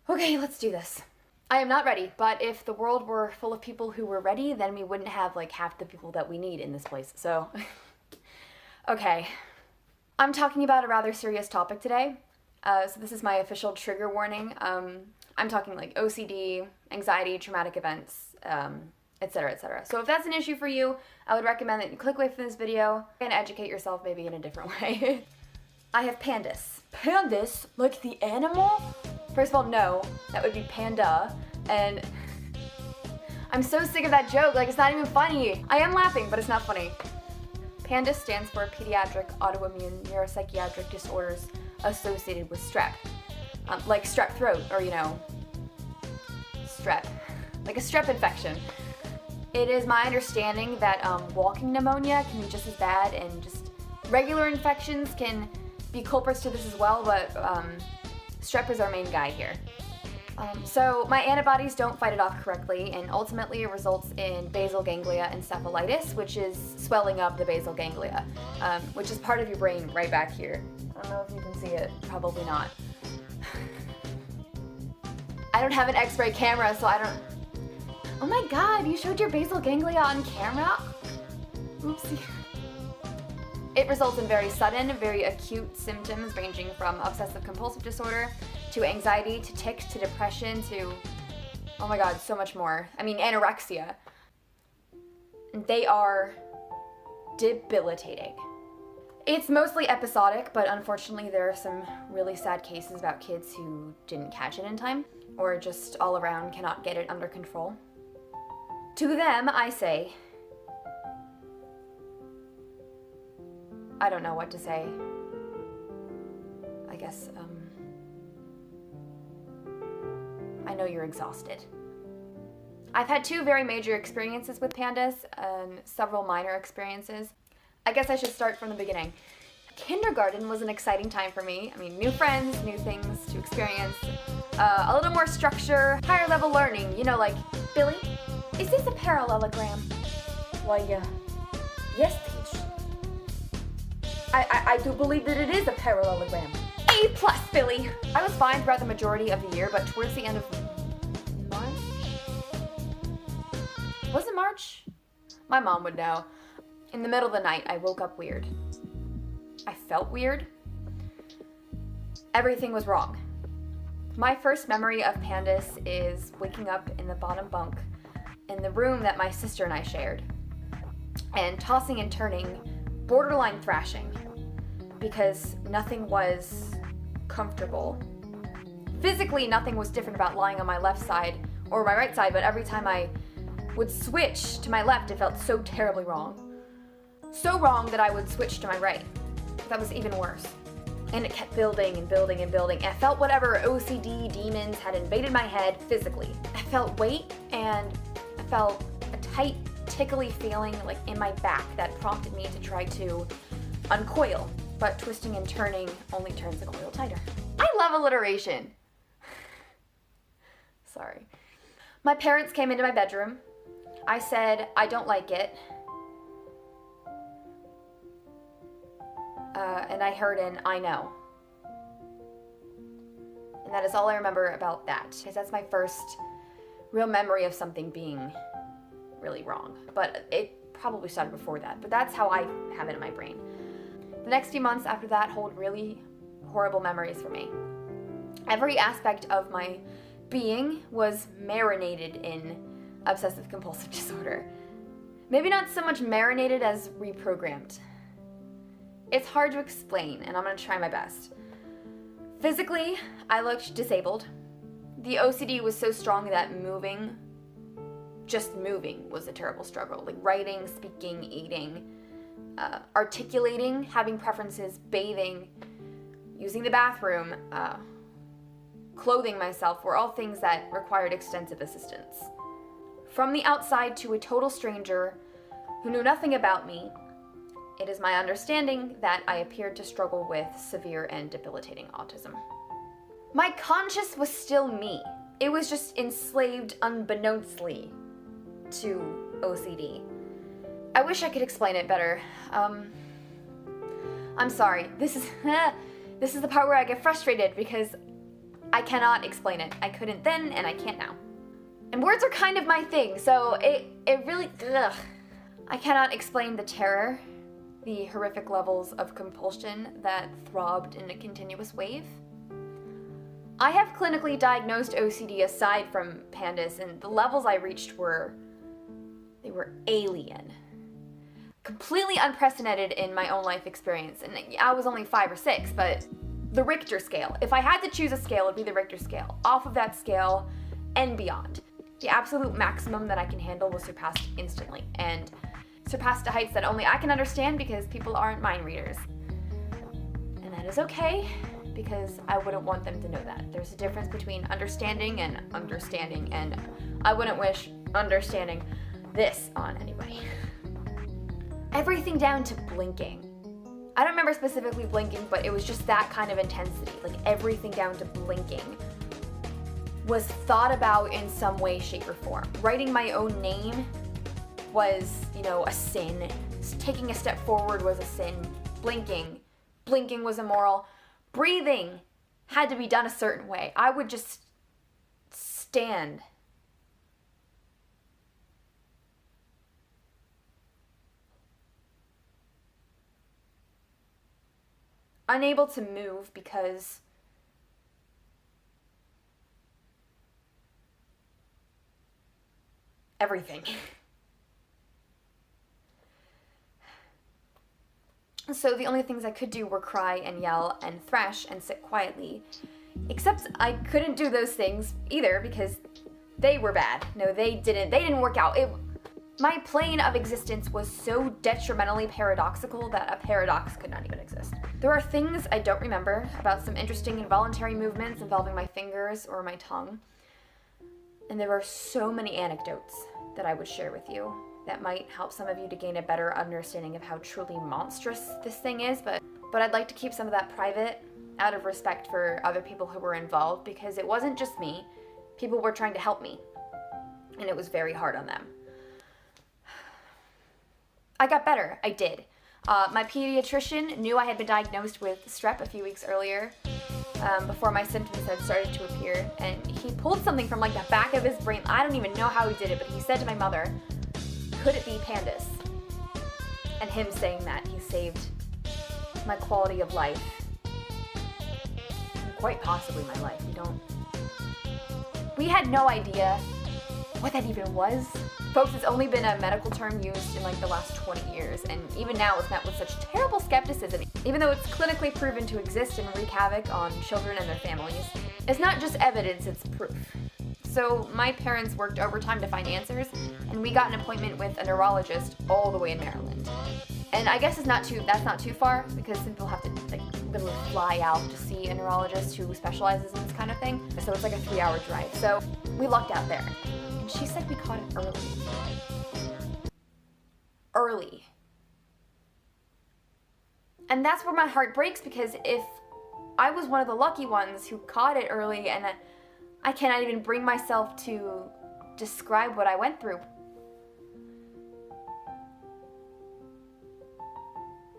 Okay, let's do this. I am not ready, but if the world were full of people who were ready, then we wouldn't have like half the people that we need in this place, so. Okay. I'm talking about a rather serious topic today. So this is my official trigger warning. I'm talking like OCD, anxiety, traumatic events, etc., etc. So if that's an issue for you, I would recommend that you click away from this video and educate yourself maybe in a different way. I have PANDAS. PANDAS? Like the animal? First of all, no. That would be panda. And I'm so sick of that joke. Like, it's not even funny. I am laughing, but it's not funny. PANDAS stands for Pediatric Autoimmune Neuropsychiatric Disorders Associated with Strep. Like strep throat, or strep. Like a strep infection. It is my understanding that walking pneumonia can be just as bad, and just regular infections can be culprits to this as well, but strep is our main guy here. So my antibodies don't fight it off correctly, and ultimately it results in basal ganglia encephalitis, which is swelling of the basal ganglia, which is part of your brain right back here. I don't know if you can see it, probably not. I don't have an X-ray camera, so I don't... Oh my god, you showed your basal ganglia on camera? Oopsie. It results in very sudden, very acute symptoms ranging from obsessive compulsive disorder to anxiety to tics to depression to, oh my god, so much more. I mean, anorexia. They are debilitating. It's mostly episodic, but unfortunately there are some really sad cases about kids who didn't catch it in time or just all around cannot get it under control. To them, I say, I don't know what to say. I guess, I know you're exhausted. I've had two very major experiences with PANDAS and several minor experiences. I guess I should start from the beginning. Kindergarten was an exciting time for me. I mean, new friends, new things to experience, a little more structure, higher level learning, like, Billy, is this a parallelogram? Why, yes, teach. I do believe that it is a parallelogram. A+, Billy! I was fine throughout the majority of the year, but towards the end of March? Was it March? My mom would know. In the middle of the night, I woke up weird. I felt weird. Everything was wrong. My first memory of PANDAS is waking up in the bottom bunk in the room that my sister and I shared, and tossing and turning, borderline thrashing, because nothing was comfortable. Physically, nothing was different about lying on my left side or my right side, but every time I would switch to my left, it felt so terribly wrong. So wrong that I would switch to my right. That was even worse. And it kept building and building and building. And I felt whatever OCD demons had invaded my head physically. I felt weight, and I felt a tight, tickly feeling like in my back that prompted me to try to uncoil, but twisting and turning only turns the coil tighter. I love alliteration. Sorry. My parents came into my bedroom. I said, I don't like it. And I heard an I know. And that is all I remember about that, because that's my first real memory of something being really wrong. But it probably started before that, but that's how I have it in my brain. The next few months after that hold really horrible memories for me. Every aspect of my being was marinated in obsessive compulsive disorder. Maybe not so much marinated as reprogrammed. It's hard to explain, and I'm gonna try my best. Physically, I looked disabled. The OCD was so strong that just moving was a terrible struggle. Like writing, speaking, eating, articulating, having preferences, bathing, using the bathroom, clothing myself were all things that required extensive assistance. From the outside to a total stranger who knew nothing about me, it is my understanding that I appeared to struggle with severe and debilitating autism. My conscious was still me. It was just enslaved unbeknownstly to OCD. I wish I could explain it better. I'm sorry. This is the part where I get frustrated because I cannot explain it. I couldn't then, and I can't now. And words are kind of my thing, so it really, ugh. I cannot explain the terror, the horrific levels of compulsion that throbbed in a continuous wave. I have clinically diagnosed OCD aside from PANDAS, and the levels I reached were alien. Completely unprecedented in my own life experience. And I was only 5 or 6, but the Richter scale. If I had to choose a scale, it would be the Richter scale. Off of that scale and beyond. The absolute maximum that I can handle was surpassed instantly, and surpassed to heights that only I can understand because people aren't mind readers. And that is okay, because I wouldn't want them to know that. There's a difference between understanding, and I wouldn't wish understanding this on anybody. Everything down to blinking. I don't remember specifically blinking, but it was just that kind of intensity. Like everything down to blinking was thought about in some way, shape, or form. Writing my own name was, a sin. Taking a step forward was a sin. Blinking was immoral. Breathing had to be done a certain way. I would just stand. Unable to move because everything. So the only things I could do were cry and yell and thrash and sit quietly. Except I couldn't do those things either because they were bad. No, they didn't work out. My plane of existence was so detrimentally paradoxical that a paradox could not even exist. There are things I don't remember about some interesting involuntary movements involving my fingers or my tongue. And there are so many anecdotes that I would share with you that might help some of you to gain a better understanding of how truly monstrous this thing is, but I'd like to keep some of that private out of respect for other people who were involved, because it wasn't just me. People were trying to help me, and it was very hard on them. I got better. I did. My pediatrician knew I had been diagnosed with strep a few weeks earlier, before my symptoms had started to appear, and he pulled something from like the back of his brain. I don't even know how he did it, but he said to my mother, "Could it be PANDAS?" And him saying that, he saved my quality of life. Quite possibly my life. We had no idea what that even was. Folks, it's only been a medical term used in like the last 20 years, and even now it's met with such terrible skepticism. Even though it's clinically proven to exist and wreak havoc on children and their families, it's not just evidence, it's proof. So my parents worked overtime to find answers, and we got an appointment with a neurologist all the way in Maryland. And I guess that's not too far, because some people have to like literally fly out to see a neurologist who specializes in this kind of thing. So it's like a 3-hour drive. So we lucked out there. And she said we caught it early. Early. And that's where my heart breaks, because if I was one of the lucky ones who caught it early, and I cannot even bring myself to describe what I went through.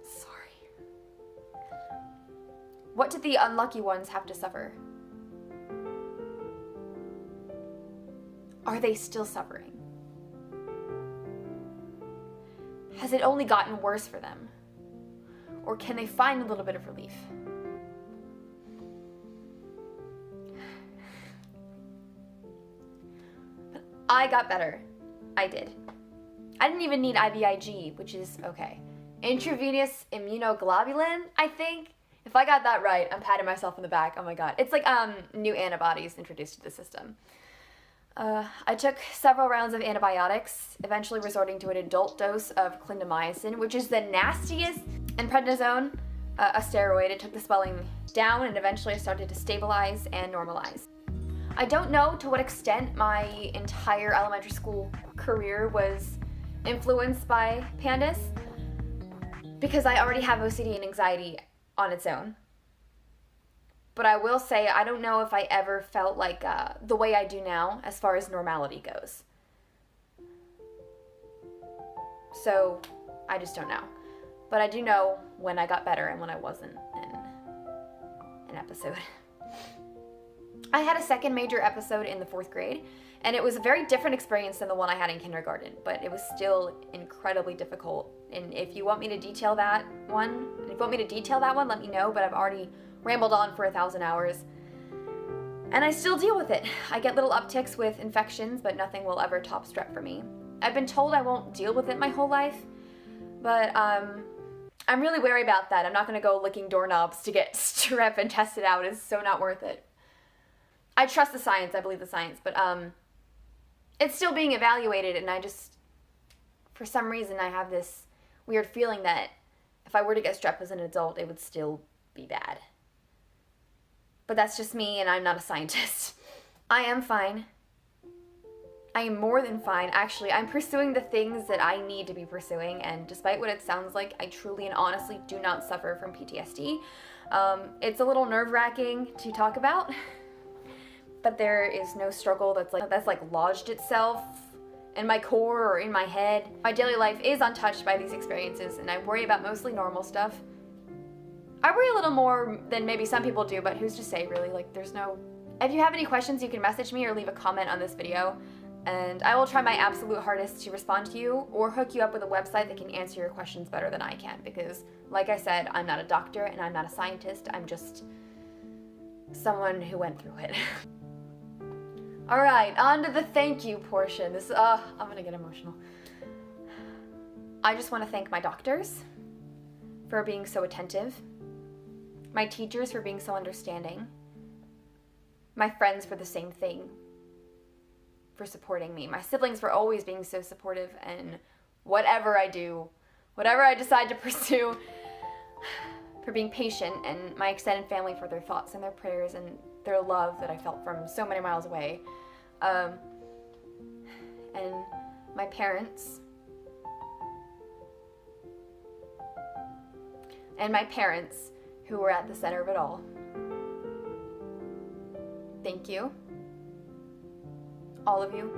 Sorry. What did the unlucky ones have to suffer? Are they still suffering? Has it only gotten worse for them? Or can they find a little bit of relief? I got better. I did. I didn't even need IVIG, which is okay. Intravenous immunoglobulin, I think. If I got that right, I'm patting myself on the back. Oh my god. It's like new antibodies introduced to the system. I took several rounds of antibiotics, eventually resorting to an adult dose of clindamycin, which is the nastiest, and prednisone, a steroid. It took the swelling down, and eventually I started to stabilize and normalize. I don't know to what extent my entire elementary school career was influenced by PANDAS, because I already have OCD and anxiety on its own. But I will say, I don't know if I ever felt like the way I do now as far as normality goes. So, I just don't know. But I do know when I got better and when I wasn't in an episode. I had a second major episode in the 4th grade, and it was a very different experience than the one I had in kindergarten, but it was still incredibly difficult. And if you want me to detail that one, let me know, but I've already rambled on for 1,000 hours. And I still deal with it. I get little upticks with infections, but nothing will ever top strep for me. I've been told I won't deal with it my whole life, but I'm really wary about that. I'm not gonna go licking doorknobs to get strep and test it out. It's so not worth it. I trust the science, I believe the science, but it's still being evaluated, and I just, for some reason, I have this weird feeling that if I were to get strep as an adult, it would still be bad. But that's just me, and I'm not a scientist. I am fine. I am more than fine. Actually, I'm pursuing the things that I need to be pursuing, and despite what it sounds like, I truly and honestly do not suffer from PTSD. It's a little nerve-wracking to talk about, but there is no struggle that's lodged itself in my core or in my head. My daily life is untouched by these experiences, and I worry about mostly normal stuff. I worry a little more than maybe some people do, but who's to say, really? If you have any questions, you can message me or leave a comment on this video, and I will try my absolute hardest to respond to you or hook you up with a website that can answer your questions better than I can, because, like I said, I'm not a doctor and I'm not a scientist. I'm just someone who went through it. All right, on to the thank you portion. I'm gonna get emotional. I just want to thank my doctors for being so attentive, my teachers for being so understanding, my friends for the same thing, for supporting me, my siblings for always being so supportive, and whatever I do, whatever I decide to pursue, for being patient, and my extended family for their thoughts and their prayers and their love that I felt from so many miles away, and my parents, who were at the center of it all. Thank you, all of you.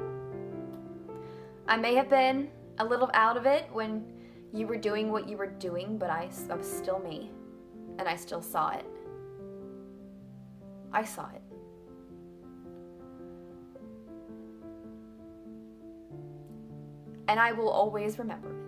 I may have been a little out of it when you were doing what you were doing, but I was still me, and I still saw it. I saw it. And I will always remember it.